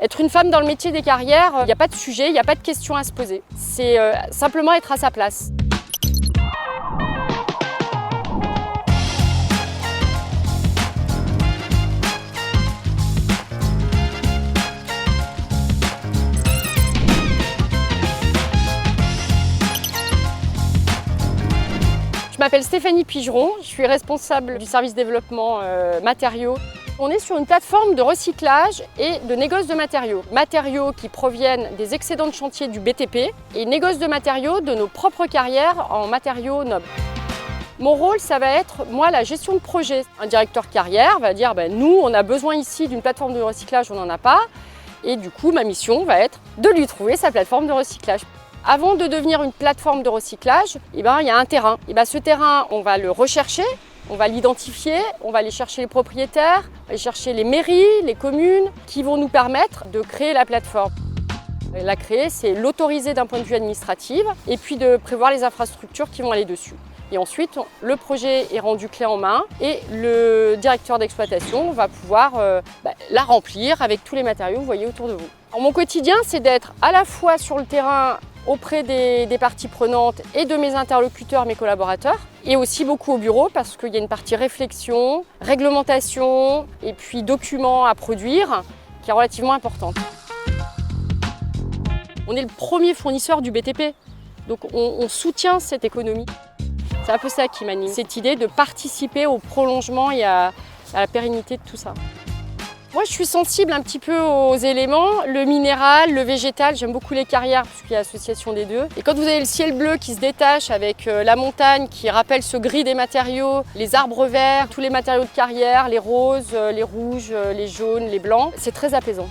Être une femme dans le métier des carrières, il n'y a pas de sujet, il n'y a pas de questions à se poser. C'est simplement être à sa place. Je m'appelle Stéphanie Pigeron, je suis responsable du service développement matériaux. On est sur une plateforme de recyclage et de négoce de matériaux. Matériaux qui proviennent des excédents de chantier du BTP et négoce de matériaux de nos propres carrières en matériaux nobles. Mon rôle, ça va être, moi, la gestion de projet. Un directeur carrière va dire, nous, on a besoin ici d'une plateforme de recyclage, on n'en a pas. Et du coup, ma mission va être de lui trouver sa plateforme de recyclage. Avant de devenir une plateforme de recyclage, il y a un terrain. Ce terrain, on va le rechercher, on va l'identifier, on va aller chercher les propriétaires, on va aller chercher les mairies, les communes qui vont nous permettre de créer la plateforme. La créer, c'est l'autoriser d'un point de vue administratif et puis de prévoir les infrastructures qui vont aller dessus. Et ensuite, le projet est rendu clé en main et le directeur d'exploitation va pouvoir la remplir avec tous les matériaux que vous voyez autour de vous. Alors, mon quotidien, c'est d'être à la fois sur le terrain auprès des parties prenantes et de mes interlocuteurs, mes collaborateurs, et aussi beaucoup au bureau parce qu'il y a une partie réflexion, réglementation et puis documents à produire qui est relativement importante. On est le premier fournisseur du BTP, donc on soutient cette économie. C'est un peu ça qui m'anime, cette idée de participer au prolongement et à la pérennité de tout ça. Moi, je suis sensible un petit peu aux éléments, le minéral, le végétal. J'aime beaucoup les carrières parce qu'il y a l'association des deux. Et quand vous avez le ciel bleu qui se détache avec la montagne qui rappelle ce gris des matériaux, les arbres verts, tous les matériaux de carrière, les roses, les rouges, les jaunes, les blancs, c'est très apaisant.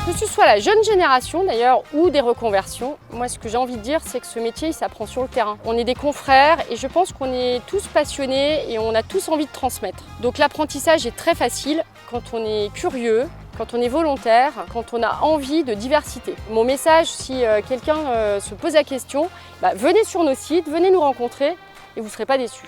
Que ce soit la jeune génération d'ailleurs ou des reconversions, moi ce que j'ai envie de dire c'est que ce métier il s'apprend sur le terrain. On est des confrères et je pense qu'on est tous passionnés et on a tous envie de transmettre. Donc l'apprentissage est très facile quand on est curieux, quand on est volontaire, quand on a envie de diversité. Mon message, si quelqu'un se pose la question, venez sur nos sites, venez nous rencontrer et vous ne serez pas déçus.